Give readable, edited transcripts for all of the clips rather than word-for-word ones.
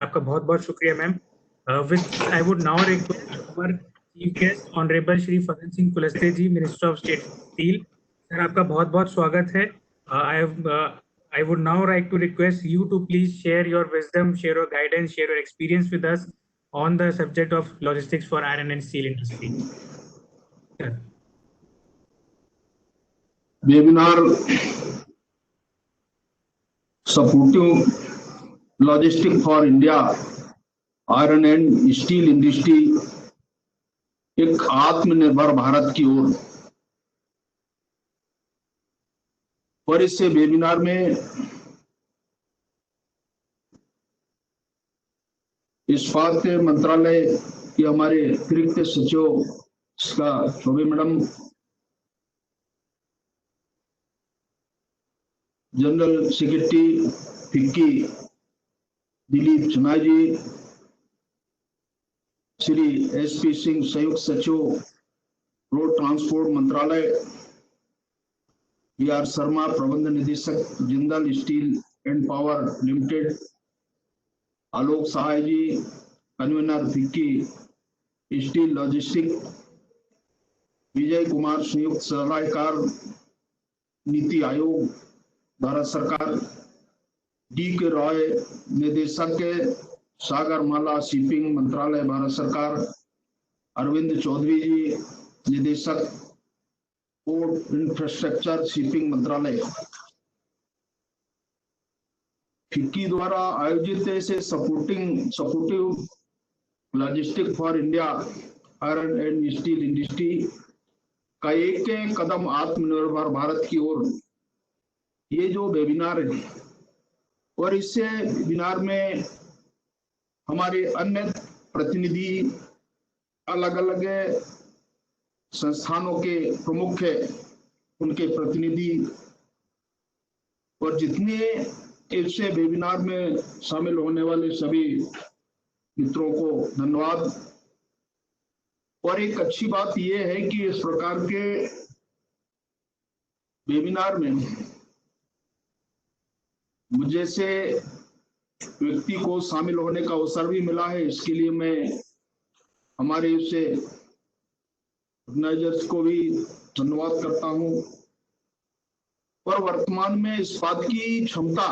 आपका बहुत बहुत शुक्रिया ma'am. With I would now request our chief guest honourable Shri Fagan Singh Kulaste ji, minister of state steel. Sir आपका बहुत बहुत स्वागत है। I would now like to request you to please share your wisdom, share your guidance, share your experience with us on the subject of logistics for iron and steel industry. Sir. Webinar supportive logistic for India iron and steel industry एक आत्मनिर्भर भारत की ओर। और इस webinar में इस्पात मंत्रालय के हमारे अतिरिक्त सचिव Choubey madam, general secretary FICCI Dilip Chunai ji, Shri SP Singh संयुक्त सचिव रोड ट्रांसपोर्ट मंत्रालय, बी आर शर्मा प्रबंध निदेशक Jindal steel and power limited, Alok Sahay ji convener FICCI steel logistic, Vijay Kumar संयुक्त सलाहकार नीति आयोग भारत सरकार, डी के रॉय निदेशक सागर माला शिपिंग मंत्रालय भारत सरकार, अरविंद चौधरी जी निदेशक पोर्ट इंफ्रास्ट्रक्चर शिपिंग मंत्रालय। फिक्की द्वारा आयोजित ऐसे supportive logistic for India iron and steel industry का एक कदम आत्मनिर्भर भारत की ओर, ये जो वेबिनार है, और इससे वेबिनार में हमारे अन्य प्रतिनिधि, अलग अलग संस्थानों के प्रमुख है, उनके प्रतिनिधि और जितने इससे वेबिनार में शामिल होने वाले सभी मित्रों को धन्यवाद। और एक अच्छी बात यह है कि इस प्रकार के वेबिनार में मुझे से व्यक्ति को शामिल होने का अवसर भी मिला है। इसके लिए मैं हमारे इससे ऑर्गेनाइजर्स को भी धन्यवाद करता हूं। और वर्तमान में इस बात की क्षमता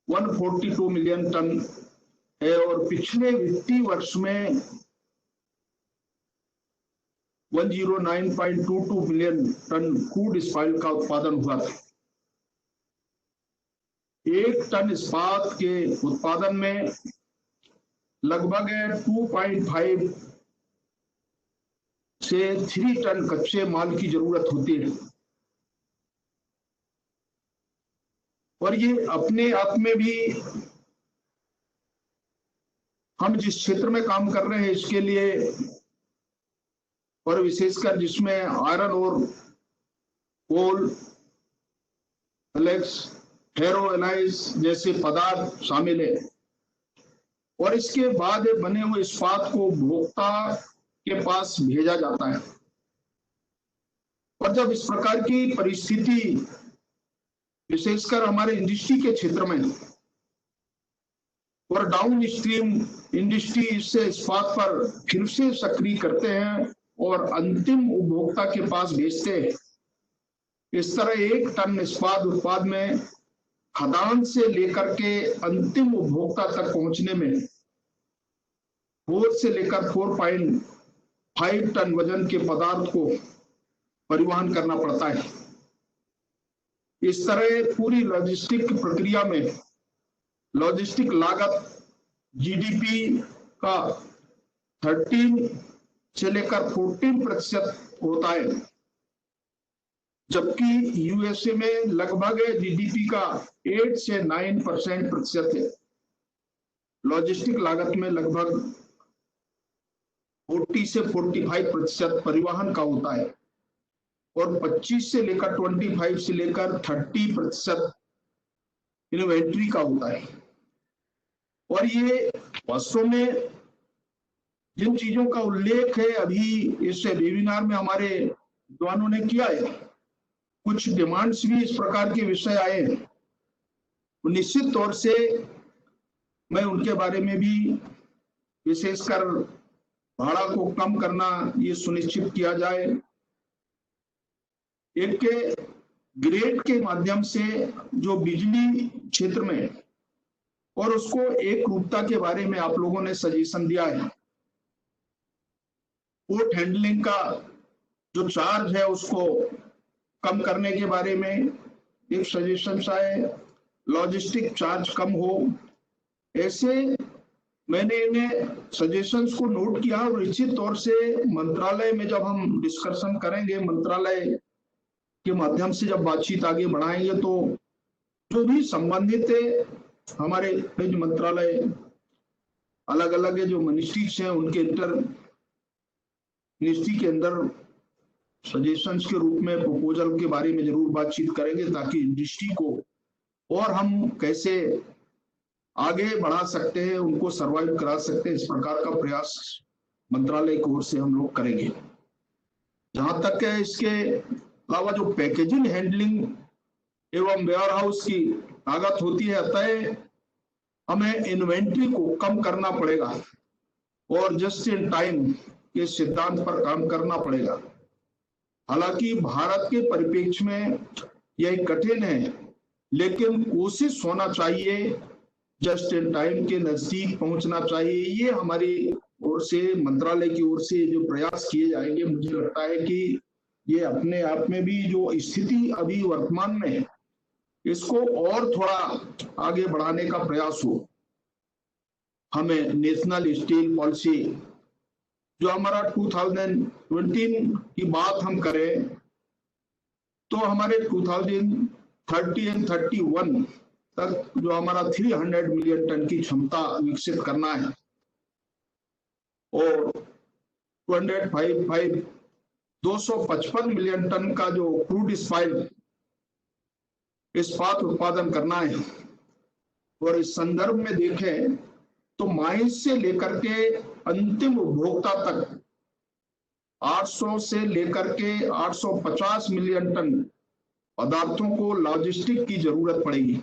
142 मिलियन टन है और पिछले वित्तीय वर्ष में 109.22 मिलियन टन क्रूड इस्पात का उत्पादन हुआ था। एक टन इस्पात के उत्पादन में लगभग 2.5 से 3 टन कच्चे माल की जरूरत होती है। और ये अपने आप में भी हम जिस क्षेत्र में काम कर रहे हैं इसके लिए, और विशेषकर जिसमें आयरन और कोल, फ्लेक्स, फेरो एलाइज जैसे पदार्थ शामिल है, और इसके बाद बने हुए इस्पात को उपभोक्ता के पास भेजा जाता है। और जब इस प्रकार की परिस्थिति विशेषकर हमारे इंडस्ट्री के क्षेत्र में और डाउन स्ट्रीम इंडस्ट्री इससे इस्पात पर फिर से सक्रिय करते हैं और अंतिम उपभोक्ता के पास भेजते हैं, इस तरह एक टन इस्पात उत्पाद में खदान से लेकर के अंतिम उपभोक्ता तक पहुंचने में 4 से लेकर 4.5 टन वजन के पदार्थ को परिवहन करना पड़ता है। इस तरह पूरी लॉजिस्टिक प्रक्रिया में लॉजिस्टिक लागत जीडीपी का 13 से लेकर 14% होता है, जबकि यूएसए में लगभग जीडीपी का 8 से 9% प्रतिशत है। लॉजिस्टिक लागत में लगभग 40 से 45% परिवहन का होता है और 25 से लेकर 25 से लेकर 30% इन्वेंट्री का होता है। और ये वास्तव में जिन चीजों का उल्लेख है अभी इस वेबिनार में हमारे विद्वानों ने किया है, कुछ डिमांड्स भी इस प्रकार के विषय आए हैं। निश्चित तौर से मैं उनके बारे में भी विशेषकर भाड़ा को कम करना ये सुनिश्चित किया जाए। एक के ग्रेड के माध्यम से जो बिजली क्षेत्र में और उसको एक रूपता के बारे में आप लोगों ने सजेशन दिया है। पोर्ट हैंडलिंग का जो चार्ज है उसको कम करने के बारे में एक सजेशन आए, लॉजिस्टिक चार्ज कम हो। ऐसे मैंने इन्हें सजेशंस को नोट किया और निश्चित तौर से मंत्रालय में जब हम डिस्कशन करेंगे, मंत्रालय के माध्यम से जब बातचीत आगे बढ़ाएंगे, तो जो भी संबंधित है हमारे मंत्रालय अलग अलग है, जो मिनिस्ट्रीज हैं, उनके इंटर मिनिस्ट्री के अंदर सजेशंस के रूप में प्रपोजल के बारे में जरूर बातचीत करेंगे, ताकि इंडस्ट्री को और हम कैसे आगे बढ़ा सकते हैं, उनको सर्वाइव करा सकते हैं, इस प्रकार का प्रयास मंत्रालय की ओर से हम लोग करेंगे। जहां तक है इसके अलावा जो पैकेजिंग, हैंडलिंग एवं वेयर हाउस की लागत होती है, अतः हमें इन्वेंट्री को कम करना पड़ेगा और जस्ट इन टाइम के सिद्धांत पर काम करना पड़ेगा। हालांकि भारत के परिप्रेक्ष्य में यह कठिन है, लेकिन कोशिश होना चाहिए, जस्ट इन टाइम के नजदीक पहुंचना चाहिए। ये हमारी ओर से, मंत्रालय की ओर से जो प्रयास किए जाएंगे, मुझे लगता है कि ये अपने आप में भी जो स्थिति अभी वर्तमान में है, इसको और थोड़ा आगे बढ़ाने का प्रयास हो। हमें नेशनल स्टील पॉलिसी जो हमारा 2019 की बात हम करें, तो हमारे 2030 एंड 31 तक जो हमारा 300 मिलियन टन की क्षमता विकसित करना है और 255 मिलियन टन का जो क्रूड इस्पात उत्पादन करना है। और इस संदर्भ में देखें तो माइंस से लेकर के अंतिम उपभोक्ता तक 800 से लेकर के 850 मिलियन टन पदार्थों को लॉजिस्टिक की जरूरत पड़ेगी।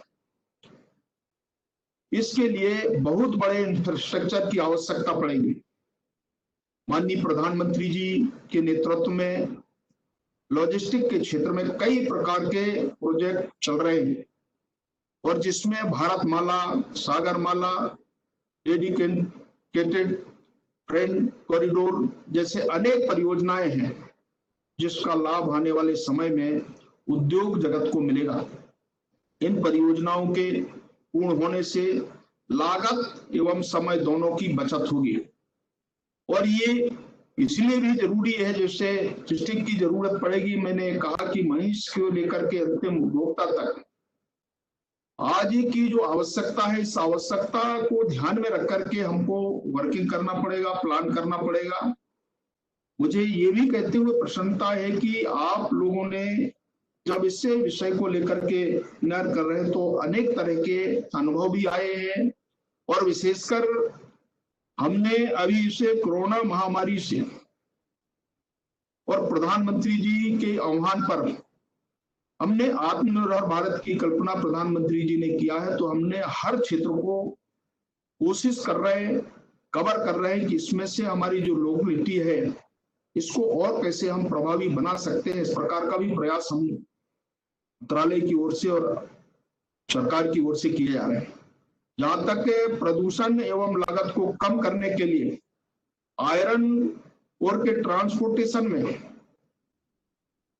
इसके लिए बहुत बड़े इंफ्रास्ट्रक्चर की आवश्यकता पड़ेगी। माननीय प्रधानमंत्री जी के नेतृत्व में लॉजिस्टिक के क्षेत्र में कई प्रकार के प्रोजेक्ट चल रहे हैं, और जिसमें Bharatmala, Sagarmala, dedicated freight corridor जैसे अनेक परियोजनाएं हैं, जिसका लाभ आने वाले समय में उद्योग जगत को मिलेगा। इन परियोजनाओं के पूर्ण होने से लागत एवं समय दोनों की बचत होगी, और ये इसलिए भी जरूरी है, जैसे डिस्ट्रिक्ट की जरूरत पड़ेगी। मैंने कहा कि महीस को लेकर के अंतिम उपभोक्ता तक आज की जो आवश्यकता है, इस आवश्यकता को ध्यान में रख करके हमको वर्किंग करना पड़ेगा, प्लान करना पड़ेगा। मुझे ये भी कहते हुए प्रसन्नता है कि आप लोगों ने जब इससे विषय को लेकर के निर्णय कर रहे हैं, तो अनेक तरह के अनुभव भी आए हैं, और विशेषकर हमने अभी इसे कोरोना महामारी से और प्रधानमंत्री जी के आह्वान पर हमने आत्मनिर्भर भारत की कल्पना प्रधानमंत्री जी ने किया है, तो हमने हर क्षेत्र को कोशिश कर रहे हैं, कवर कर रहे हैं कि इसमें से हमारी जो लोकलिटी है, इसको और कैसे हम प्रभावी बना सकते हैं। इस प्रकार का भी प्रयास हम मंत्रालय की ओर से और सरकार की ओर से किए जा रहे हैं। जहां तक प्रदूषण एवं लागत को कम करने के लिए आयरन ओर के ट्रांसपोर्टेशन में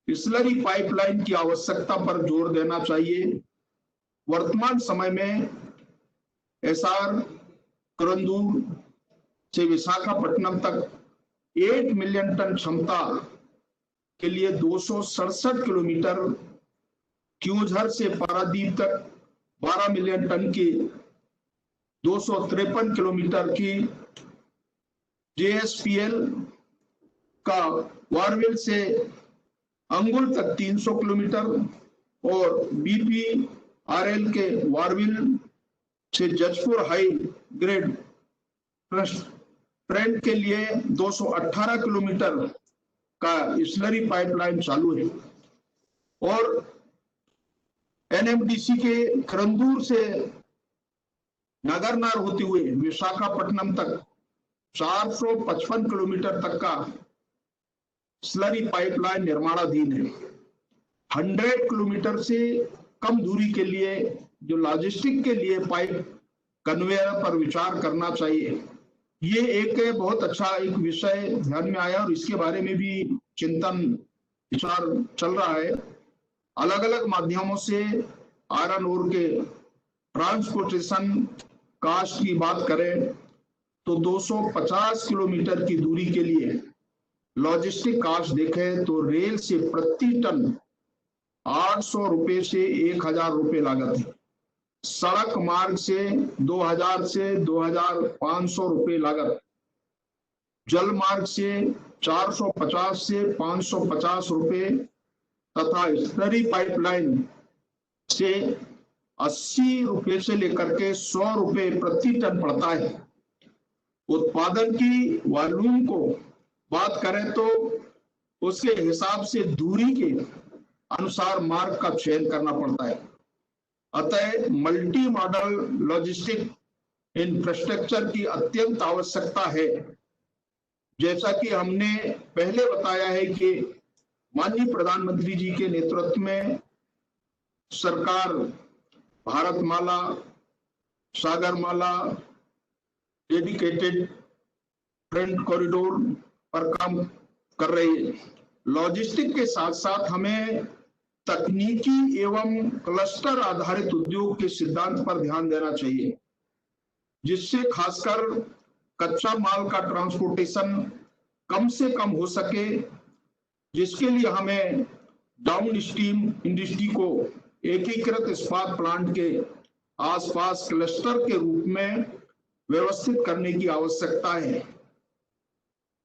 स्लरी पाइपलाइन की आवश्यकता पर जोर देना चाहिए। वर्तमान समय में एसआर करंदूर से विशाखापट्टनम तक 8 मिलियन टन क्षमता के लिए 267 किलोमीटर, क्यूझर से पारादीप तक 12 मिलियन टन की 253 किलोमीटर की, जेएसपीएल का वारविल से अंगुल तक 300 किलोमीटर, और बीपीआरएल के वारविल से जजपुर हाई ग्रेड ट्रेंड के लिए 218 किलोमीटर का स्लरी पाइपलाइन चालू है, और एनएमडीसी के करंदूर से नगरनार होते हुए विशाखापट्टनम तक 455 किलोमीटर तक का स्लरी पाइपलाइन निर्माणाधीन है। 100 किलोमीटर से कम दूरी के लिए जो लॉजिस्टिक के लिए पाइप कन्वेयर पर विचार करना चाहिए। ये एक बहुत अच्छा एक विषय ध्यान में आया और इसके बारे में भी चिंतन विचार चल रहा है। अलग अलग माध्यमों से आयरन ओर के ट्रांसपोर्टेशन कास्ट की बात करें तो 250 किलोमीटर की दूरी के लिए लॉजिस्टिक कास्ट देखें तो रेल से प्रति टन 800 रुपए से 1000 रुपए लागत है। सड़क मार्ग से 2000 से 2500 रुपए लागत, जल मार्ग से 450 से 550 रुपए तथा स्लरी पाइपलाइन से 80 रुपए से लेकर के 100 रुपए प्रति टन पड़ता है। उत्पादन की वॉल्यूम को बात करें तो उसके हिसाब से दूरी के अनुसार मार्ग का चयन करना पड़ता है। अतः मल्टी मॉडल लॉजिस्टिक इंफ्रास्ट्रक्चर की अत्यंत आवश्यकता है। जैसा कि हमने पहले बताया है कि माननीय प्रधानमंत्री जी के नेतृत्व में सरकार Bharatmala, Sagarmala, dedicated front corridor पर काम कर रही है। लॉजिस्टिक के साथ साथ हमें तकनीकी एवं क्लस्टर आधारित उद्योग के सिद्धांत पर ध्यान देना चाहिए, जिससे खासकर कच्चा माल का ट्रांसपोर्टेशन कम से कम हो सके, जिसके लिए हमें डाउन स्ट्रीम इंडस्ट्री को एकीकृत इस्पात प्लांट के आसपास क्लस्टर के रूप में व्यवस्थित करने की आवश्यकता है।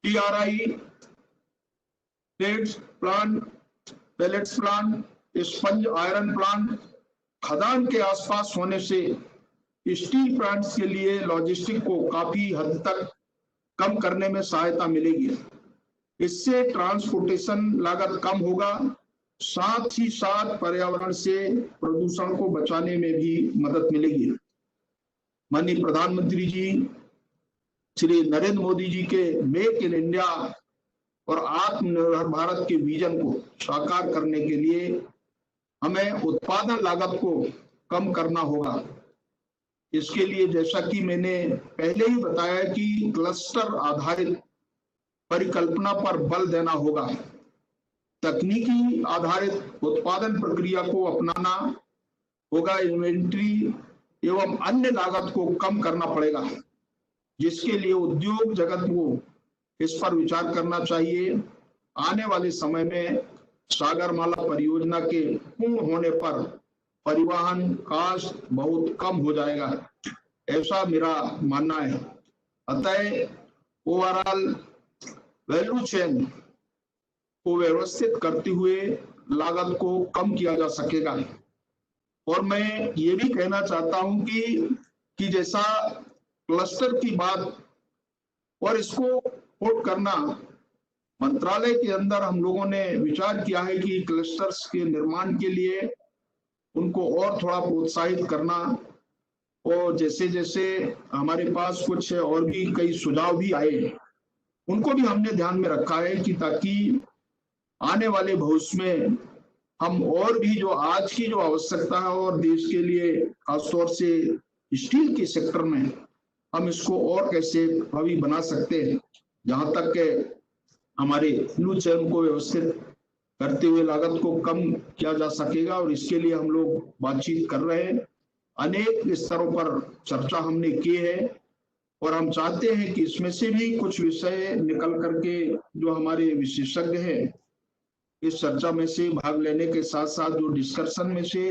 TRI plant, pellets plant, sponge iron plant खदान के आसपास होने से स्टील प्लांट्स के लिए लॉजिस्टिक को काफी हद तक कम करने में सहायता मिलेगी। इससे ट्रांसपोर्टेशन लागत कम होगा, साथ ही साथ पर्यावरण से प्रदूषण को बचाने में भी मदद मिलेगी। माननीय प्रधानमंत्री जी श्री नरेंद्र मोदी जी के मेक इन इंडिया और आत्मनिर्भर भारत के विजन को साकार करने के लिए हमें उत्पादन लागत को कम करना होगा। इसके लिए जैसा कि मैंने पहले ही बताया कि क्लस्टर आधारित परिकल्पना पर बल देना होगा। तकनीकी आधारित उत्पादन प्रक्रिया को अपनाना होगा। इन्वेंट्री एवं अन्य लागत को कम करना पड़ेगा, जिसके लिए उद्योग जगत को इस पर विचार करना चाहिए। आने वाले समय में सागरमाला परियोजना के पूर्ण होने पर परिवहन कास्ट बहुत कम हो जाएगा, ऐसा मेरा मानना है। अतः ओवरऑल वैल्यू चेन को व्यवस्थित करते हुए लागत को कम किया जा सकेगा। और मैं ये भी कहना चाहता हूं कि जैसा क्लस्टर की बात और इसको कोट करना, मंत्रालय के अंदर हम लोगों ने विचार किया है कि क्लस्टर्स के निर्माण के लिए उनको और थोड़ा प्रोत्साहित करना, और जैसे जैसे हमारे पास कुछ और भी कई सुझाव भी आए, उनको भी हमने ध्यान में रखा है कि ताकि आने वाले भविष्य में हम और भी जो आज की जो आवश्यकता है और देश के लिए खासतौर से स्टील के सेक्टर में हम इसको और कैसे प्रभावी बना सकते हैं, जहां तक के हमारे वैल्यू चेन को व्यवस्थित करते हुए लागत को कम किया जा सकेगा। और इसके लिए हम लोग बातचीत कर रहे हैं, अनेक स्तरों पर चर्चा हमने की है और हम चाहते हैं कि इसमें से भी कुछ विषय निकल करके जो हमारे विशेषज्ञ हैं इस चर्चा में से भाग लेने के साथ साथ जो डिस्कशन में से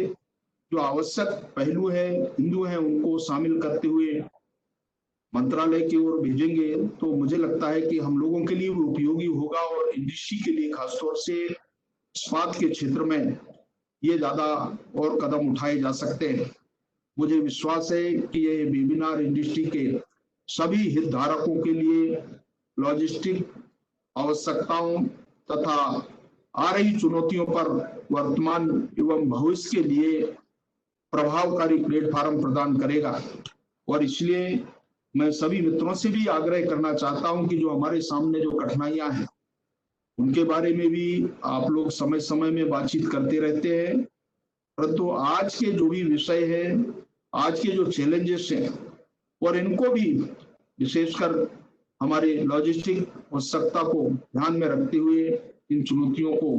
जो आवश्यक पहलू है बिंदु हैं उनको शामिल करते हुए मंत्रालय की ओर भेजेंगे, तो मुझे लगता है कि हम लोगों के लिए भी उपयोगी होगा और इंडस्ट्री के लिए खासतौर से इस्पात के क्षेत्र में ये ज्यादा और कदम उठाए जा सकते हैं। मुझे विश्वास है कि ये वेबिनार इंडस्ट्री के सभी हितधारकों के लिए लॉजिस्टिक आवश्यकताओं तथा आ रही चुनौतियों पर वर्तमान एवं भविष्य के लिए प्रभावकारी प्लेटफॉर्म प्रदान करेगा। और इसलिए मैं सभी मित्रों से भी आग्रह करना चाहता हूं कि जो हमारे सामने जो कठिनाइयां हैं उनके बारे में भी आप लोग समय समय में बातचीत करते रहते हैं, परंतु आज के जो भी विषय है, आज के जो चैलेंजेस हैं, और इनको भी विशेषकर हमारे लॉजिस्टिक आवश्यकता को ध्यान में रखते हुए इन चुनौतियों को,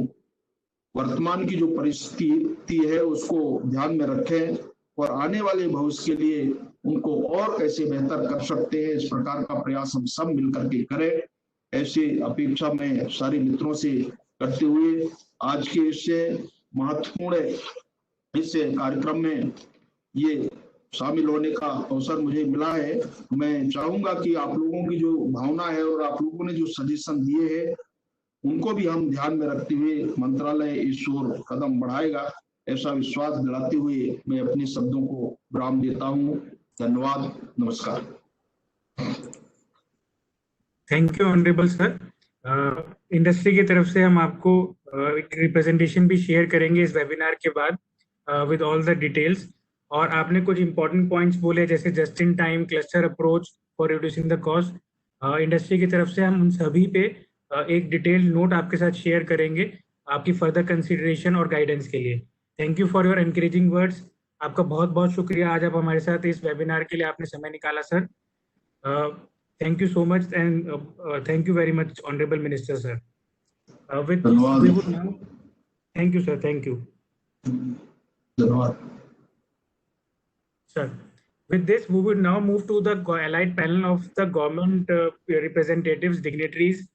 वर्तमान की जो परिस्थिति है उसको ध्यान में रखें और आने वाले भविष्य के लिए उनको और कैसे बेहतर कर सकते हैं, इस प्रकार का प्रयास हम सब मिलकर के करें, ऐसे अपेक्षा मैं सारे मित्रों से करते हुए आज के इस महत्वपूर्ण इस कार्यक्रम में ये शामिल होने का अवसर मुझे मिला है। मैं चाहूंगा कि आप लोगों की जो भावना है और आप लोगों ने जो सजेशन दिए हैं उनको भी हम ध्यान में रखते हुए मंत्रालय इस ओर कदम बढ़ाएगा, ऐसा विश्वास दिलाते हुए मैं अपने शब्दों को विराम देता हूं। धन्यवाद, नमस्कार। Thank you honourable sir. Industry की तरफ से हम आपको एक रिप्रेजेंटेशन भी शेयर करेंगे इस वेबिनार के बाद विद ऑल द डिटेल्स। और आपने कुछ इंपॉर्टेंट पॉइंट्स बोले जैसे just in time, cluster approach for reducing the cost, industry की तरफ से हम उन सभी पे एक डिटेल्ड नोट आपके साथ शेयर करेंगे आपकी फर्दर कंसिडरेशन और गाइडेंस के लिए। Thank you for your encouraging words. आपका बहुत बहुत शुक्रिया, आज आप हमारे साथ इस वेबिनार के लिए आपने समय निकाला sir. Thank you so much, and thank you very much, Honorable Minister, sir. With this, we would now. Thank you, sir. Thank you. Sir, with this, we would now move to the allied panel of the government representatives, dignitaries,